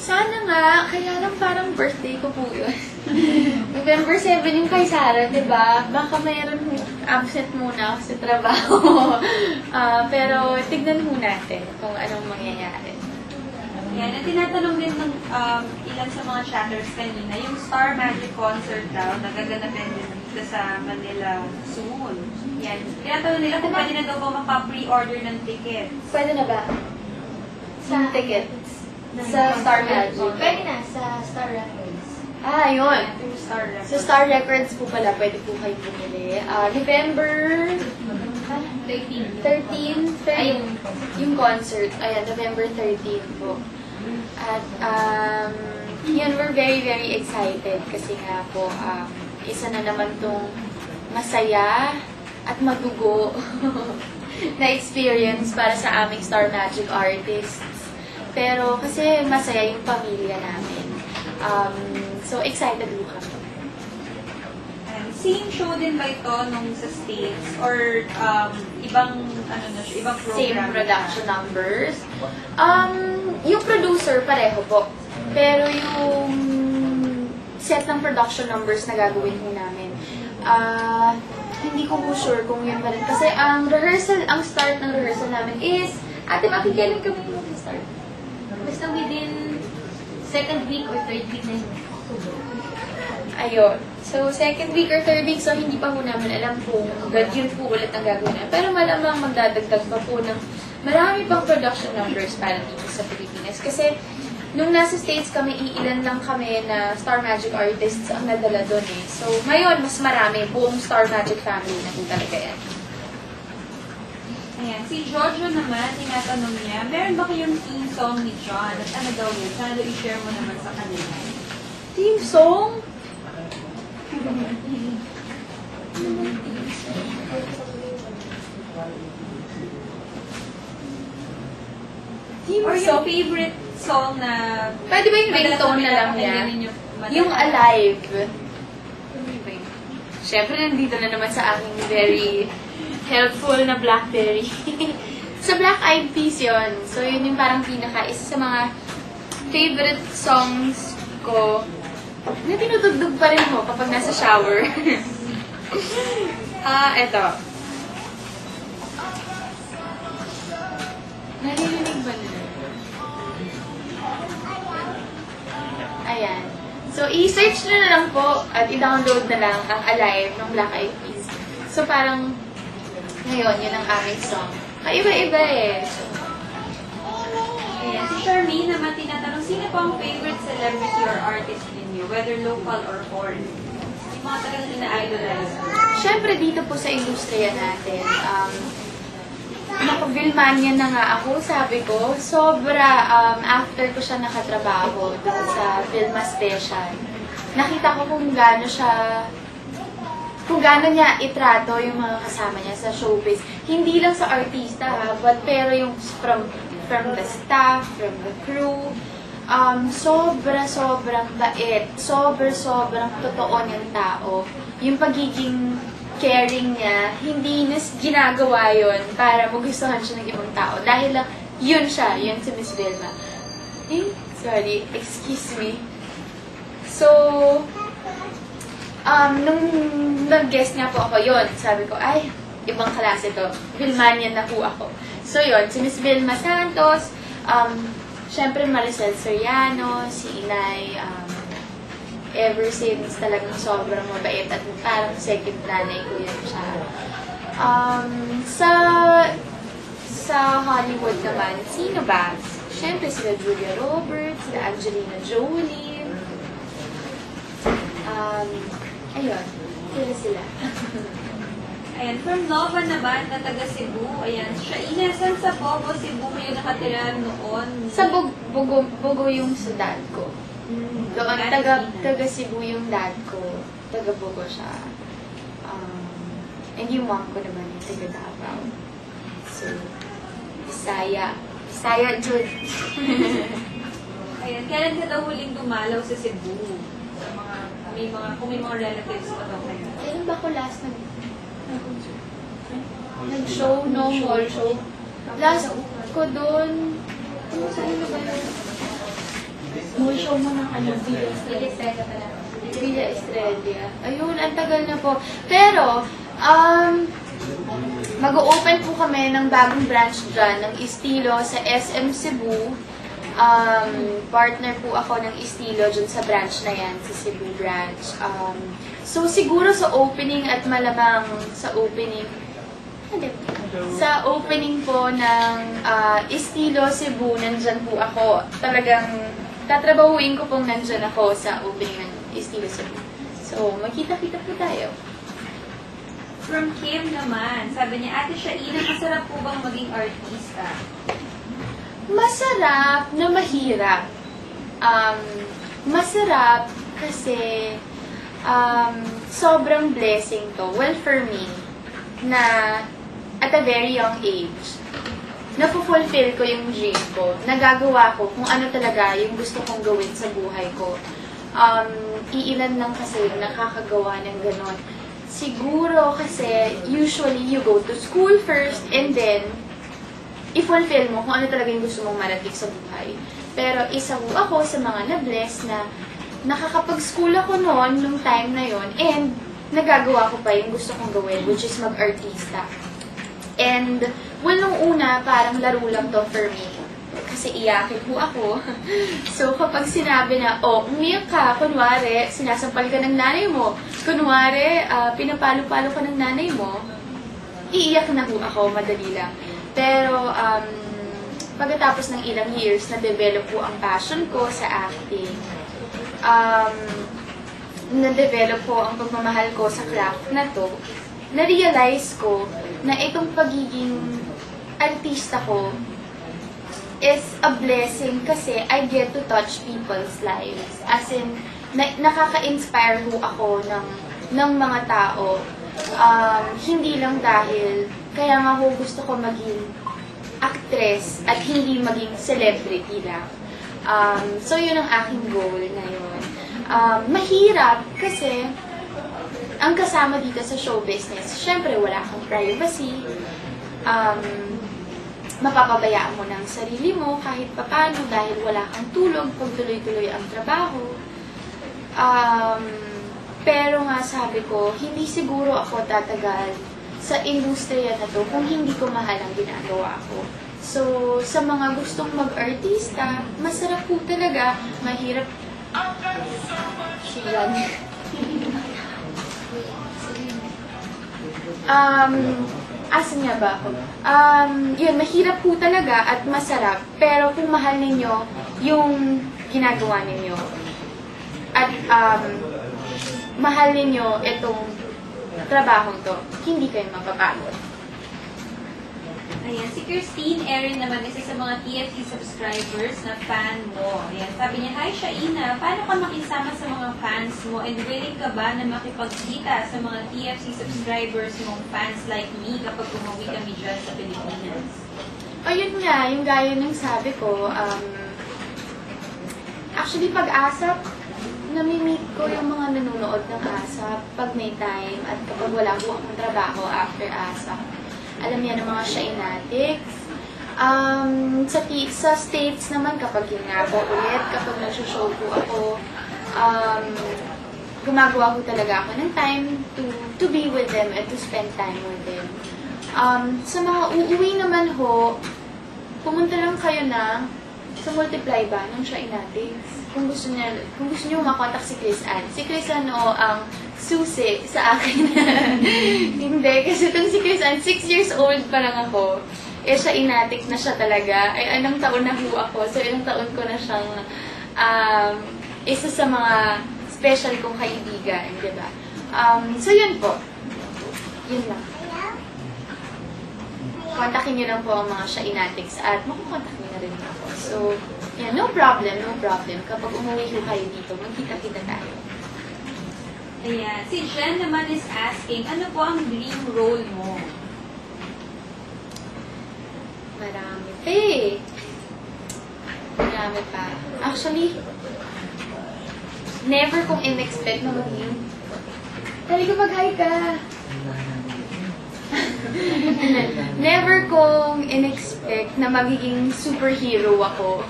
Sana nga, kaya lang parang birthday ko po yun. November 7 yung kay Sarah, diba? Baka mayroon absent muna ako sa trabaho. Pero tignan mo natin kung anong mangyayari. Yan, at tinatanong din ng ilan sa mga chatters kanina, yung Star Magic concert daw, nagaganapin din dito sa Manila soon. Yan. Tinatanong nila kung pwede na daw ba maka-pre-order ng ticket. Pwede na ba? Sa tickets? Sa Star Magic? Pwede na, sa Star Records. Yun. Star Records. Sa Star Records po pala, pwede po kayo bumili. November 13. Yung concert. Ayan, November 13 po. At, yun, we're very, very excited kasi nga po, isa na naman tong masaya at madugo na experience para sa aming Star Magic artists. Pero kasi masaya yung pamilya namin. So, excited po kami. Same show din ba ito nung sa States? Or ibang, ibang program? Same production numbers. Yung producer, pareho po. Pero yung set ng production numbers na gagawin po namin, hindi ko po sure kung yun pa rin. Kasi ang start ng rehearsal namin is, ate, makikailan kami mag-start? Basta within second week or third week na yun. Ayun. So, second week or third week, so hindi pa po namin alam kung yun po ulit ang gagawin namin. Pero malamang magdadagdag pa po ng marami pang production numbers para dito sa Pilipinas. Kasi, nung nasa States kami, iilan lang kami na Star Magic artists ang nadala doon eh. So, ngayon, mas marami. Buong Star Magic family na po talaga yan. Ayan. Si Jojo naman, tinatanong niya, meron ba kayong theme song ni John? At ano daw yun? Sana daw i-share mo naman sa kanila. Theme song? Or yung favorite song na... Pwede ba yung ringtone na lang niya? Yung Alive. Siyempre, nandito na naman sa aking very helpful na BlackBerry. Sa Black Eyed Peas yun. So, yun yung parang isa sa mga favorite songs ko na tinutugtog pa rin mo kapag nasa shower. Eto. Naririnig ba nila? Ayan. So, i-search nyo na lang po at i-download na lang ang Alive ng Black Eyed Peas. So, parang ngayon, yun ang aming song. Kaiba-iba eh. Ayan. Si Charmaine naman tinatanong, sino po ang favorite celebrity or artist ninyo? Whether local or foreign? Yung mga talagang ina-idolize. Siyempre, dito po sa industriya natin, Vilmania na nga ako, sabi ko. Sobra, after ko siya nakatrabaho dun sa Vilma Special, nakita ko kung gaano niya itrato yung mga kasama niya sa showbiz. Hindi lang sa artista, but pero yung from the staff, from the crew, sobrang bait, sobrang totoo niyang tao. Yung pagiging caring niya, hindi na ginagawa yun para magustuhan siya ng ibang tao. Dahil lang, yun siya, yun si Miss Vilma. Sorry, excuse me. So, nung nag-guest nga po ako, yun, sabi ko, ay, ibang klase to. Vilmanian na po ako. So, yun, si Miss Vilma Santos, syempre Maricel Soriano, si Inay, ever since talagang sobrang mabait at parang second nanay ko yun siya. Sa Hollywood naman, sino ba? Siyempre sila Julia Roberts, sila Angelina Jolie. Ayun, sila. Ayan, from Nova naman, na taga Cebu. Ayan, siya inasan sa Bogo, Cebu kayo nakatira noon. Sa Bugo yung sa dad ko. Doon, taga Cebu yung dad ko. Taga Bugo siya. And yung mom ko naman yung taga Davao. So, Bisaya Jude. Ayan, kailan ka daw huling dumalaw sa Cebu? Kung may mga relatives pa daw kayo. Kailan ba ko last nag-show? No, mall show. Last ko doon, saan na ba yun? mo ng ano, Villa Estrella pala. Villa Estrella. Ayun, ang tagal na po. Pero, mag-open po kami ng bagong branch dyan, ng Estilo sa SM Cebu. Partner po ako ng Estilo dyan sa branch na yan, sa Cebu branch. So, siguro sa opening at malamang sa opening po ng Estilo Cebu, nandyan po ako. Talagang tatrabahuin ko pong nandyan ako sa opening ng Estilo Cebu. So, magkita-kita po tayo. From Kim naman, sabi niya, Ate Shaina, masarap po bang maging artista? Masarap na mahirap. Masarap kasi sobrang blessing to. Well, for me, na at a very young age, napufulfill ko yung dream ko. Nagagawa ko kung ano talaga yung gusto kong gawin sa buhay ko. Iilan lang kasi yung nakakagawa ng ganon. Siguro kasi usually you go to school first and then i-fulfill mo kung ano talaga yung gusto mong marating sa buhay. Pero isa ko ako sa mga na-bless na nakakapag-school ako noon, nung time na yon, and nagagawa ko pa yung gusto kong gawin, which is mag-artista. And, well, nung una, parang laro lang to for me. Kasi iyakin ko ako. So, kapag sinabi na, umiyak ka, kunwari, sinasampal ka ng nanay mo, kunwari, pinapalo-palo ka ng nanay mo, iiyak na po ako, madali lang. Pero, pagkatapos ng ilang years, na-develop po ang passion ko sa acting. Na-develop po ang pagmamahal ko sa craft na to. Na-realize ko na itong pagiging artista ko is a blessing kasi I get to touch people's lives. As in, nakaka-inspire ho ako ng mga tao. Hindi lang dahil, kaya nga ho gusto ko maging actress at hindi maging celebrity lang. So, yun ang aking goal ngayon. Mahirap kasi ang kasama dito sa show business, syempre wala kang privacy, mapapabayaan mo ng sarili mo kahit papano dahil wala kang tulog pag tuloy-tuloy ang trabaho. Pero nga sabi ko, hindi siguro ako tatagal sa industriya na to kung hindi ko mahal ang ginagawa ko. So, sa mga gustong mag-artista, masarap po talaga, mahirap. Yan. Asan nga ba ako? Yun, mahirap po talaga at masarap, pero kung mahal ninyo yung ginagawa ninyo, at mahal ninyo itong trabahong to, hindi kayo mapapagod. Ayan, si Christine Erin naman, isa sa mga TFC subscribers na fan mo. Ayan, sabi niya, Hi Shaina, paano ka makisama sa mga fans mo and willing ka ba na makipagkita sa mga TFC subscribers mong fans like me kapag umuwi kami dyan sa Pilipinas? Ayun nga, yung gaya ng sabi ko, actually pag-ASAP, nami-meet ko yung mga nanonood ng ASAP pag may time at kapag wala ko akong trabaho after ASAP. Alam niya ng mga Shainatics. Sa States naman, kapag yun nga po ulit, kapag nag-show po ako, gumagawa ko talaga ako ng time to be with them and to spend time with them. Sa mga uuwi naman ho, pumunta lang kayo na sa Multiply ba ng Shainatics. Kung gusto niyo makontak si Chris Ann. Si Chris Ann ang susi sa akin. Hindi, kasi itong si Chris Ann, 6 years old pa lang ako. Siya inatik na siya talaga. Ay, anong taon na ho ako. So, ilang taon ko na siyang isa sa mga special kong kaibigan, di ba? So, yun po. Yun lang. Kontakin niyo lang po ang mga Shainatics at makukontak niyo na rin ako. So, yeah, no problem, no problem. Kapag umuwi ko kayo dito, magkita-kita tayo. Ayan. Si Jen naman is asking, ano po ang dream role mo? Marami pa eh. Marami pa. Actually, never kong in-expect na maging. Talaga mag-hi ka. Never kong in-expect na magiging superhero ako.